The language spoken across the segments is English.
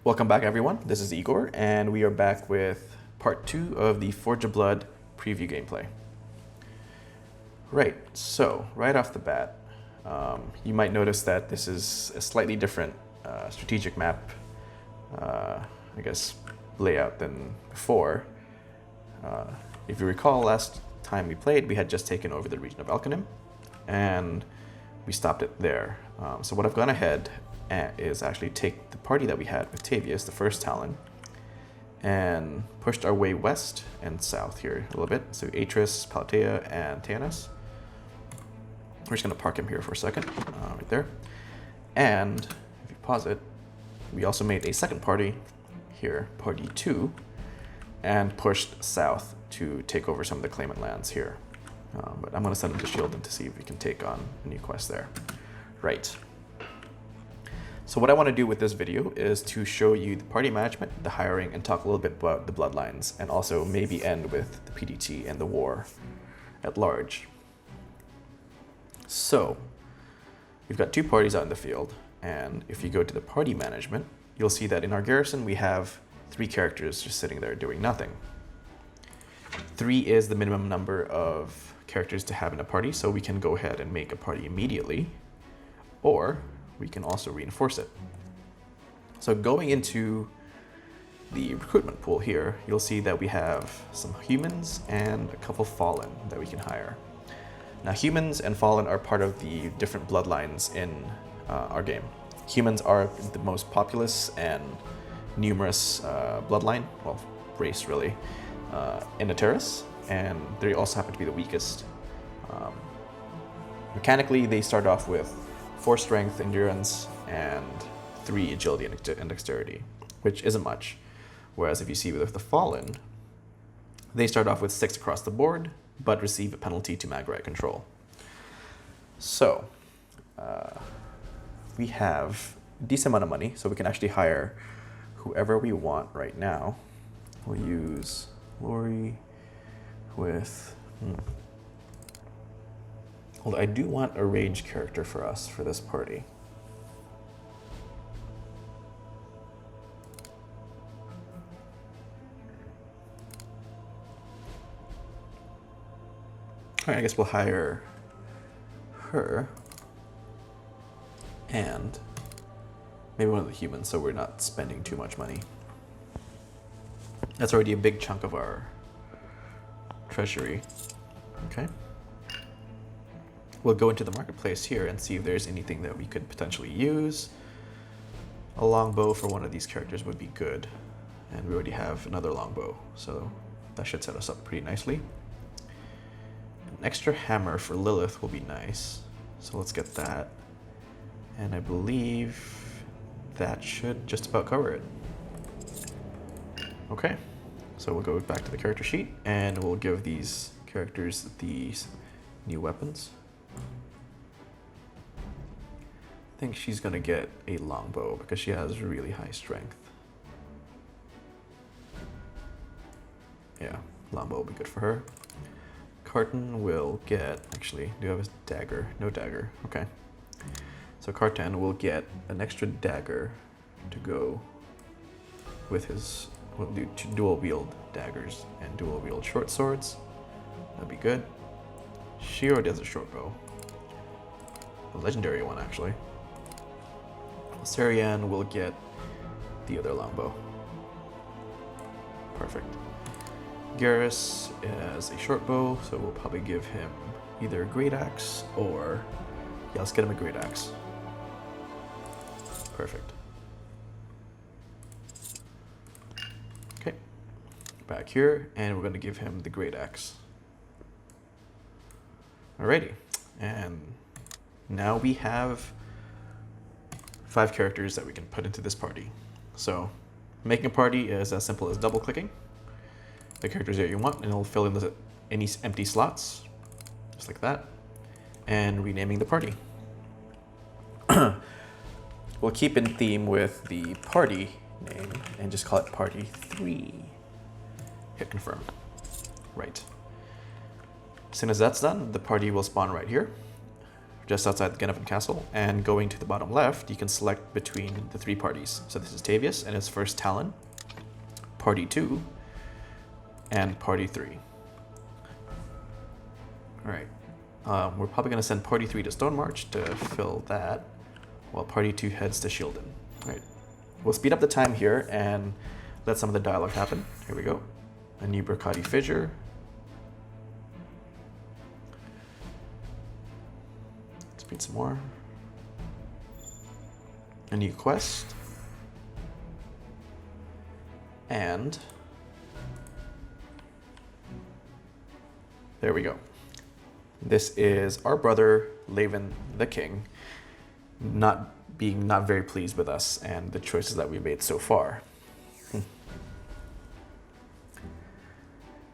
Welcome back, everyone. This is Igor, and we are back with part 2 of the Forge of Blood preview gameplay. Right, so right off the bat, you might notice that this is a slightly different strategic map, I guess, layout than before. If you recall, last time we played, we had just taken over the region of Alcanim, and we stopped it there. So what I've gone ahead is actually take the party that we had with Tavius, the first Talon, and pushed our way west and south here a little bit. So Atris, Palatea, and Tanis. We're just going to park him here for a second, right there. And if you pause it, we also made a second party here, party 2, and pushed south to take over some of the claimant lands here. But I'm going to send him to Shieldon to see if we can take on a new quest there. Right. So what I want to do with this video is to show you the party management, the hiring, and talk a little bit about the bloodlines, and also maybe end with the PDT and the war at large. So we've got 2 parties out in the field, and if you go to the party management, you'll see that in our garrison we have 3 characters just sitting there doing nothing. 3 is the minimum number of characters to have in a party, so we can go ahead and make a party immediately, or we can also reinforce it. So going into the recruitment pool here, you'll see that we have some humans and a couple fallen that we can hire. Now humans and fallen are part of the different bloodlines in our game. Humans are the most populous and numerous bloodline, well, race really, in Ateris, and they also happen to be the weakest. Mechanically, they start off with 4 strength, endurance, and 3 agility and dexterity, which isn't much. Whereas if you see with the Fallen, they start off with 6 across the board, but receive a penalty to Magritte control. So, we have a decent amount of money, so we can actually hire whoever we want right now. We'll use Lori with... Hold on, I do want a range character for us for this party. Alright, I guess we'll hire her and maybe one of the humans so we're not spending too much money. That's already a big chunk of our treasury. Okay. We'll go into the marketplace here and see if there's anything that we could potentially use. A longbow for one of these characters would be good. And we already have another longbow, so that should set us up pretty nicely. An extra hammer for Lilith will be nice, so let's get that. And I believe that should just about cover it. Okay, so we'll go back to the character sheet and we'll give these characters these new weapons. I think she's gonna get a longbow because she has really high strength. Yeah, longbow will be good for her. Carton will get, actually, do you have a dagger? No dagger, okay. So Carton will get an extra dagger to go with his, we'll do 2 dual wield daggers and dual wield short swords. That'd be good. She already has a short bow. A legendary one, actually. Sarian will get the other longbow. Perfect. Garrus has a short bow, so we'll probably give him either a great axe or... yeah, let's get him a great axe. Perfect. Okay. Back here, and we're going to give him the great axe. Alrighty. And now we have 5 characters that we can put into this party. So making a party is as simple as double clicking the characters that you want, and it'll fill in any empty slots, just like that, and renaming the party. We'll keep in theme with the party name and just call it party 3. Hit confirm. Right. As soon as that's done, the party will spawn right here. just outside the Genevin Castle, and going to the bottom left, you can select between the 3 parties. So this is Tavius and his first Talon, Party 2, and Party 3. Alright, we're probably going to send Party 3 to Stone March to fill that, while Party 2 heads to Shieldon. Alright, we'll speed up the time here and let some of the dialogue happen. Here we go. A new Burkati fissure. Speed some more. A new quest. And there we go. This is our brother, Laven the King, not very pleased with us and the choices that we made so far.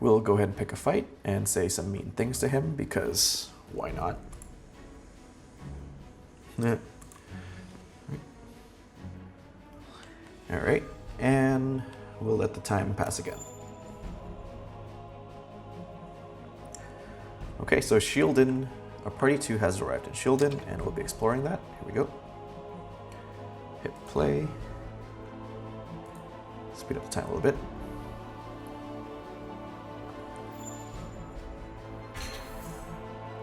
We'll go ahead and pick a fight and say some mean things to him, because why not? Alright, and we'll let the time pass again. Okay, so Shieldon, Party 2 has arrived in Shieldon, and we'll be exploring that. Here we go. Hit play. Speed up the time a little bit.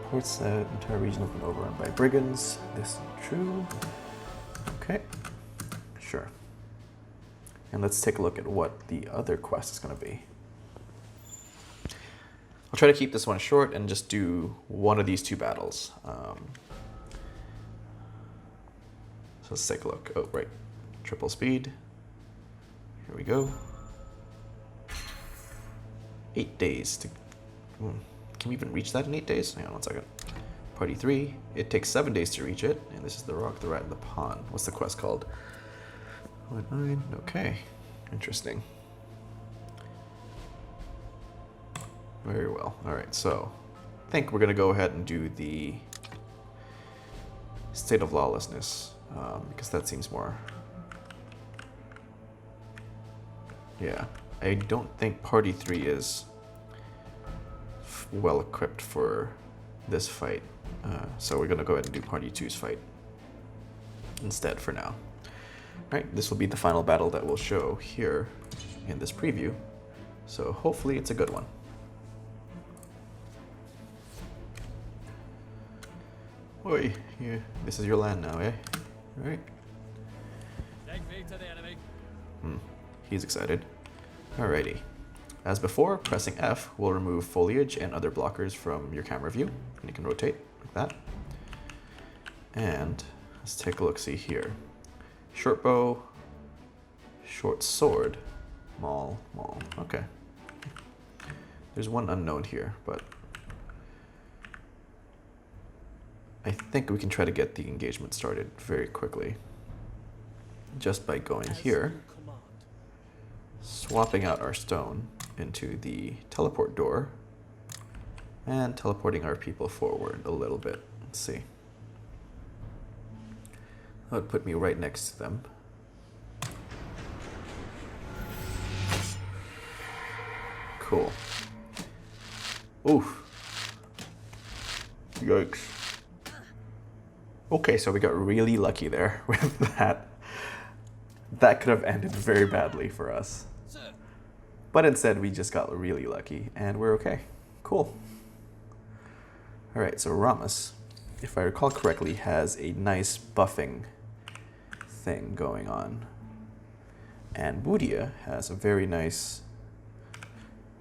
Reports that entire region has been overrun by brigands. This is true. Okay, sure. And let's take a look at what the other quest is going to be. I'll try to keep this one short and just do one of these 2 battles. So let's take a look. Oh, right. Triple speed. Here we go. 8 days to... Can we even reach that in 8 days? Hang on 1 second. Party 3. It takes 7 days to reach it. And this is the rock, the rat, and the pond. What's the quest called? 9. Okay. Interesting. Very well. Alright, so I think we're going to go ahead and do the State of Lawlessness, because that seems more... Yeah. I don't think Party 3 is well equipped for this fight, so we're going to go ahead and do Party 2's fight instead for now. Alright, this will be the final battle that we'll show here in this preview, so hopefully it's a good one. Oi, this is your land now, eh? Alright. Take me to the enemy. He's excited. Alrighty. As before, pressing F will remove foliage and other blockers from your camera view, and you can rotate like that. And let's take a look, see here. Short bow, short sword, maul. Okay. There's one unknown here, but I think we can try to get the engagement started very quickly just by going here, swapping out our stone into the teleport door, and teleporting our people forward a little bit. Let's see. That would put me right next to them. Cool. Oof. Yikes. Okay, so we got really lucky there with that. That could have ended very badly for us. But instead, we just got really lucky, and we're okay. Cool. Alright, so Ramus, if I recall correctly, has a nice buffing thing going on. And Boodia has a very nice...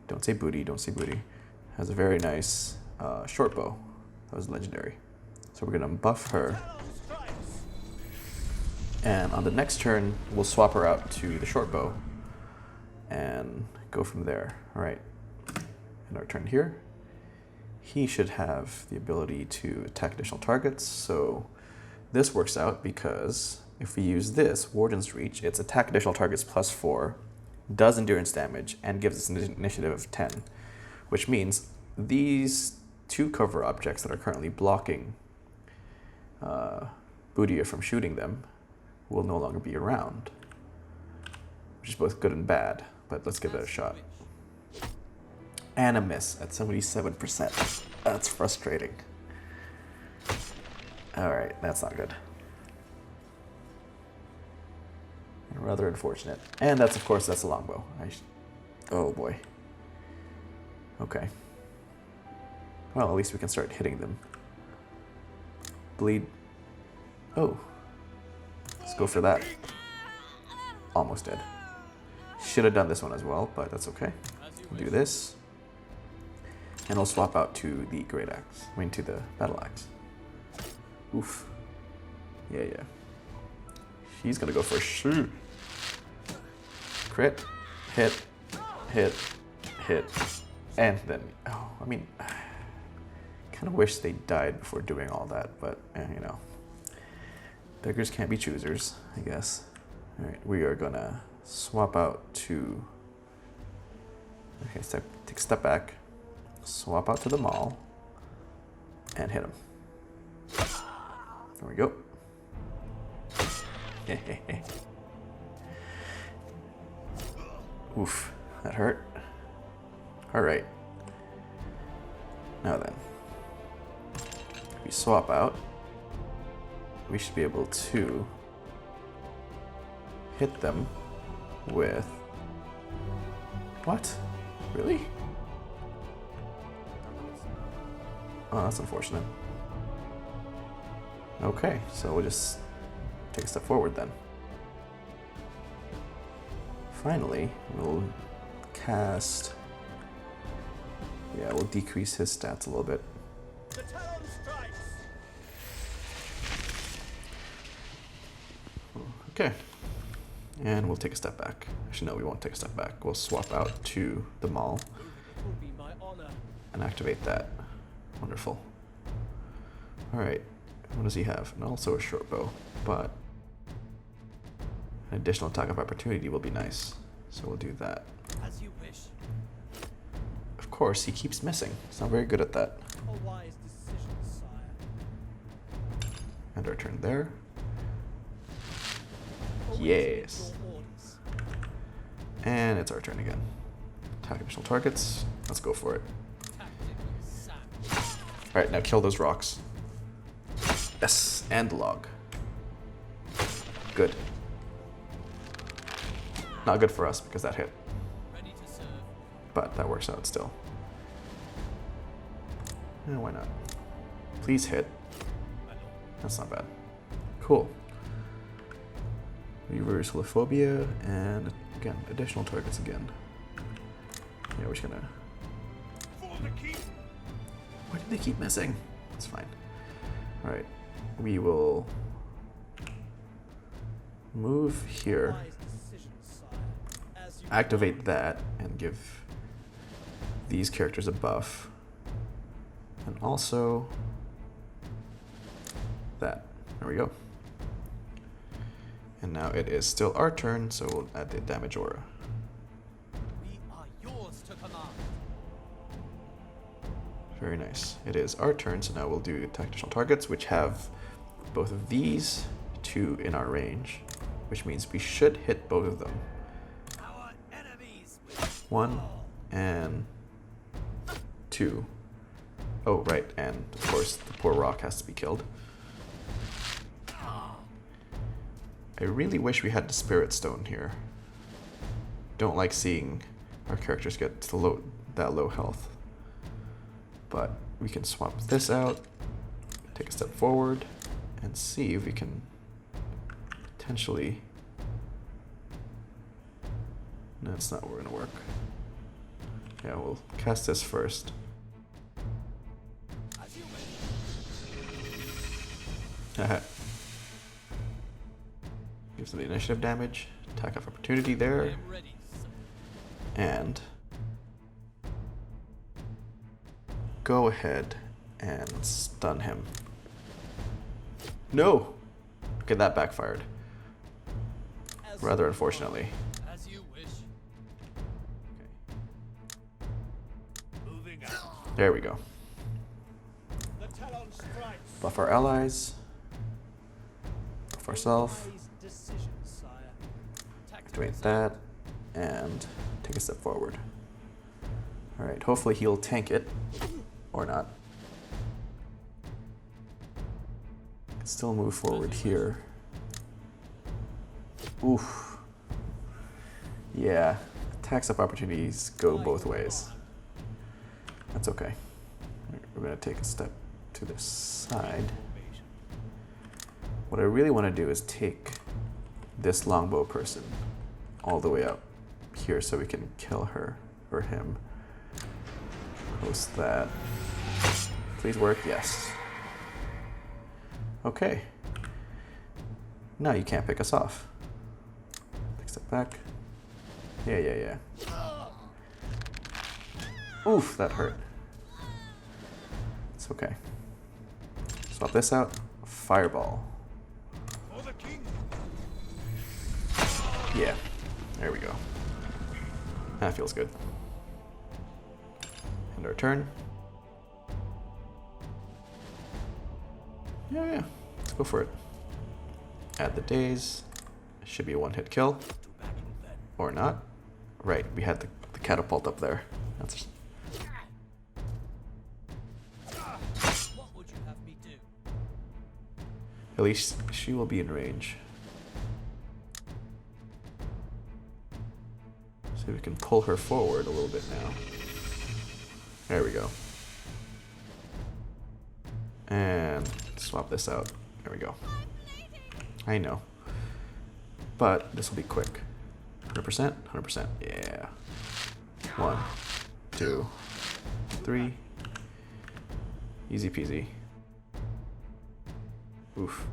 Don't say booty, has a very nice short bow. That was legendary. So we're going to buff her. And on the next turn, we'll swap her out to the short bow and go from there. All right. In our turn here, he should have the ability to attack additional targets. So this works out because if we use this, Warden's Reach, it's attack additional targets +4, does endurance damage, and gives us an initiative of 10, which means these 2 cover objects that are currently blocking Boodia from shooting them will no longer be around, which is both good and bad, but let's give that a shot. And a miss at 77%. That's frustrating. Alright, that's not good. Rather unfortunate. And that's, of course, that's a longbow. Oh boy. Okay. Well, at least we can start hitting them. Bleed. Oh. Let's go for that. Almost dead. Should have done this one as well, but that's okay. We'll do this. And we'll swap out to the great axe. I mean, to the battle axe. Oof. Yeah, yeah. She's gonna go for a shoot. Crit. Hit. Hit. Hit. And then, oh, I mean, kind of wish they died before doing all that, but, you know. Beggars can't be choosers, I guess. Alright, we are gonna swap out to... Okay, take a step back. Swap out to the mall. And hit him. There we go. Oof, that hurt. Alright. Now then. If we swap out, we should be able to hit them with... What? Really? Oh, that's unfortunate. Okay, so we'll just take a step forward then. Finally, we'll cast... Yeah, we'll decrease his stats a little bit. The talon strikes. Okay. And we'll take a step back. Actually, no, we won't take a step back. We'll swap out to the mall It will be my honor. and activate that. Wonderful. Alright, what does he have? And also a short bow, but an additional attack of opportunity will be nice. So we'll do that. As you wish. Of course, he keeps missing. He's not very good at that. A wise decision, sire. And our turn there. Always Yes. your orders. And it's our turn again. Attack additional targets. Let's go for it. Tactical savage. Alright, now kill those rocks. Yes, and the log. Good. Not good for us because that hit, Ready to serve. but that works out still. Yeah, why not? Please hit. My lord. That's not bad. Cool. Reverse holophobia, and again, additional targets again. Yeah, we're just gonna... Why did they keep missing? That's fine. Alright, we will move here, Wise decision, sire. As you activate that, and give these characters a buff. And also that. There we go. And now it is still our turn, so we'll add the damage aura. We are yours to command. Very nice. It is our turn, so now we'll do tactical targets, which have both of these two in our range, which means we should hit both of them. Our enemies will 1 and 2. Oh, right, and of course the poor rock has to be killed. I really wish we had the Spirit Stone here. Don't like seeing our characters get to that low health. But we can swap this out, take a step forward, and see if we can potentially... No, it's not going to work. Yeah, we'll cast this first. as you wish. Haha. Gives them the initiative damage, attack of opportunity there, I am ready, sir. and go ahead and stun him. No! Okay, that backfired. As Rather you unfortunately. As you wish. Moving out. There we go. The talon strikes. Buff our allies. Buff ourselves. Wise decision, sire. Tactical Activate that. And take a step forward. Alright, hopefully he'll tank it. Or not. Still move forward here. Oof. Yeah, attacks of opportunities go both ways. That's okay. We're gonna take a step to the side. What I really want to do is take this longbow person all the way up here so we can kill her or him. Post that. Please work, yes. Okay. Now you can't pick us off. Take a step back. Yeah. Oof, that hurt. It's okay. Swap this out. Fireball. Yeah, there we go. That feels good. End our turn. Yeah, let's go for it. Add the days. Should be a one-hit kill. Or not. Right, we had the catapult up there. That's... What would you have me do? At least she will be in range. So we can pull her forward a little bit now. There we go. And swap this out. There we go. I know. But this will be quick. 100%? 100%. Yeah. 1, 2, 3. Easy peasy. Oof.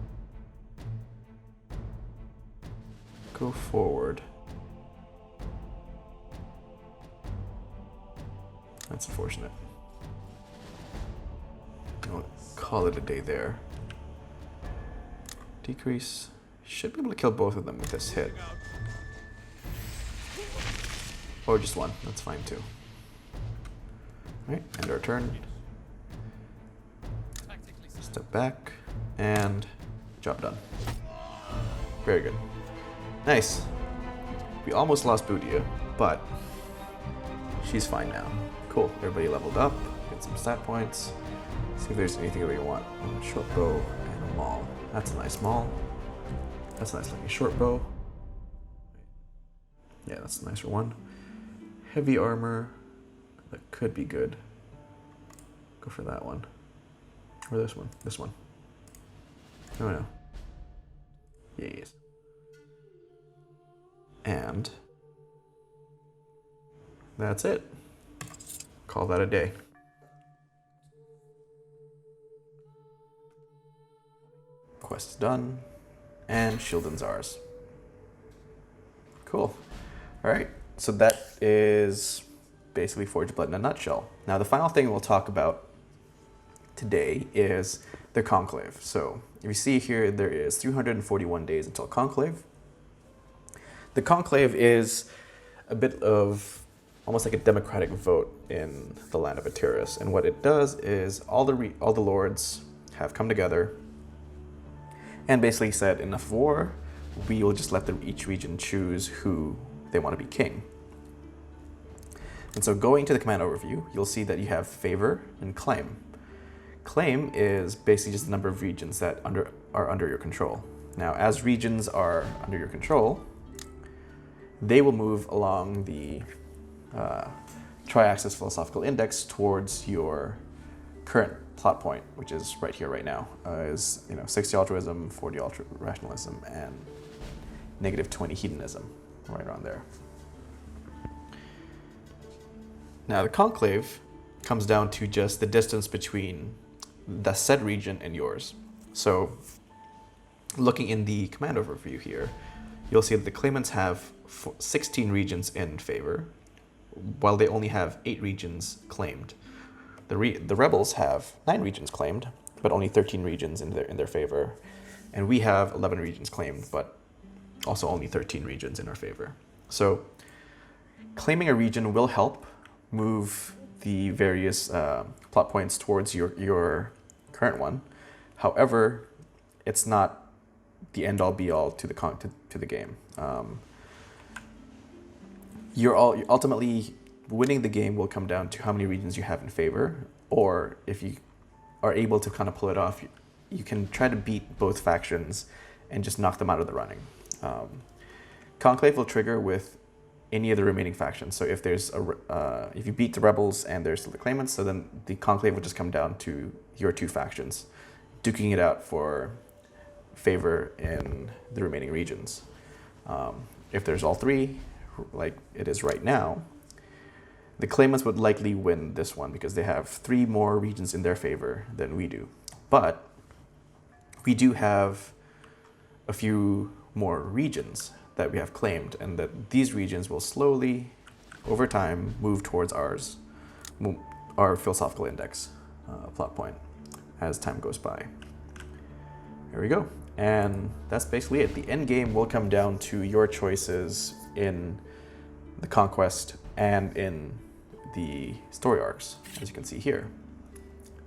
Go forward. That's unfortunate. I'll call it a day there. Decrease. Should be able to kill both of them with this hit. Or just one. That's fine too. Alright, end our turn. Step back. And job done. Very good. Nice. We almost lost Bootia, but she's fine now. Cool. Everybody leveled up. Get some stat points. See if there's anything that we want. A short bow and a maul. That's a nice maul. That's a nice looking short bow. Yeah, that's a nicer one. Heavy armor. That could be good. Go for that one. Or this one. This one. Oh no. Yes. And that's it. Call that a day. Quest is done. And Shieldon's ours. Cool. Alright, so that is basically Forge of Blood in a nutshell. Now the final thing we'll talk about today is the Conclave. So if you see here, there is 341 days until Conclave. The Conclave is a bit of almost like a democratic vote in the land of Atiris. And what it does is all the lords have come together and basically said, enough war, we will just let each region choose who they want to be king. And so going to the command overview, you'll see that you have favor and claim. Claim is basically just the number of regions that are under your control. Now, as regions are under your control, they will move along the tri-axis philosophical index towards your current plot point, which is right here, right now, is 60 altruism, 40 rationalism, and -20 hedonism, right around there. Now the Conclave comes down to just the distance between the said region and yours. So looking in the command overview here, you'll see that the claimants have 16 regions in favor, while they only have 8 regions claimed. The rebels have 9 regions claimed, but only 13 regions in their favor. And we have 11 regions claimed, but also only 13 regions in our favor. So claiming a region will help move the various plot points towards your current one. However, it's not the end-all be-all to the game. Ultimately, winning the game will come down to how many regions you have in favor, or if you are able to kind of pull it off, you can try to beat both factions and just knock them out of the running. Conclave will trigger with any of the remaining factions. So if there's if you beat the rebels and there's still the claimants, so then the conclave will just come down to your two factions, duking it out for favor in the remaining regions. If there's all three, like it is right now, the claimants would likely win this one because they have 3 more regions in their favor than we do. But we do have a few more regions that we have claimed, and that these regions will slowly, over time, move towards our philosophical index plot point as time goes by. There we go. And that's basically it. The end game will come down to your choices in the conquest and in the story arcs, as you can see here.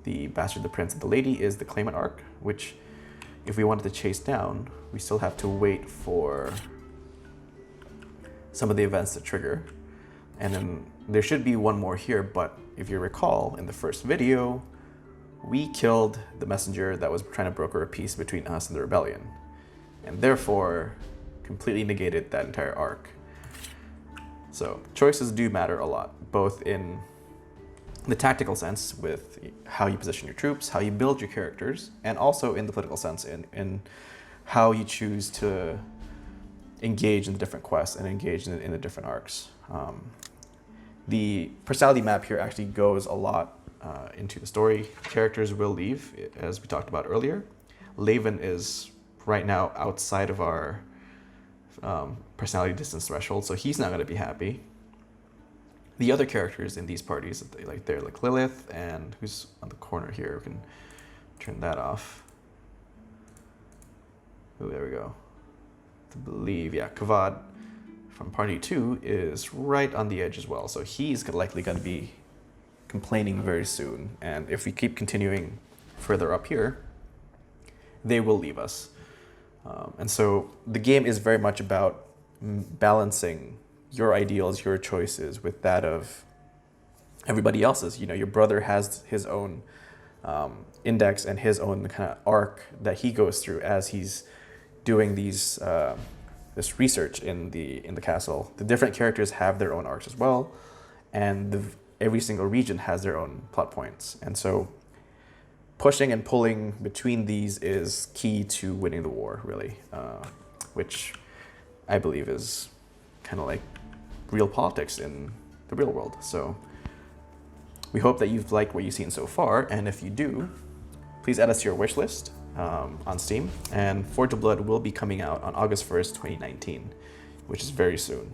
The Bastard, the Prince, and the Lady is the claimant arc, which if we wanted to chase down, we still have to wait for some of the events to trigger. And then there should be one more here, but if you recall, in the first video, we killed the messenger that was trying to broker a peace between us and the rebellion, and therefore completely negated that entire arc. So choices do matter a lot, both in the tactical sense with how you position your troops, how you build your characters, and also in the political sense in how you choose to engage in the different quests and engage in the different arcs. The personality map here actually goes a lot into the story. Characters will leave, as we talked about earlier. Laven is right now outside of our personality distance threshold, so he's not going to be happy. The other characters in these parties, they're like Lilith, and who's on the corner here? We can turn that off. Oh, there we go. To believe, yeah, Kavad from party 2 is right on the edge as well, so he's likely going to be complaining very soon, and if we keep continuing further up here, they will leave us. And so the game is very much about balancing your ideals, your choices with that of everybody else's. You know, your brother has his own index and his own kind of arc that he goes through as he's doing these this research in the castle. The different characters have their own arcs as well, and every single region has their own plot points. And so pushing and pulling between these is key to winning the war, really, which I believe is kind of like real politics in the real world. So we hope that you've liked what you've seen so far, and if you do, please add us to your wish list on Steam. And Forge of Blood will be coming out on August 1st, 2019, which is very soon.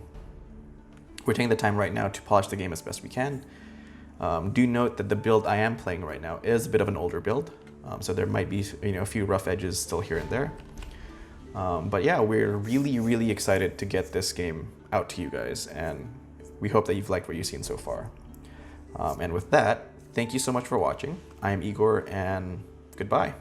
We're taking the time right now to polish the game as best we can. Do note that the build I am playing right now is a bit of an older build, so there might be a few rough edges still here and there. But yeah, we're really excited to get this game out to you guys, and we hope that you've liked what you've seen so far. And with that, thank you so much for watching. I am Igor, and goodbye.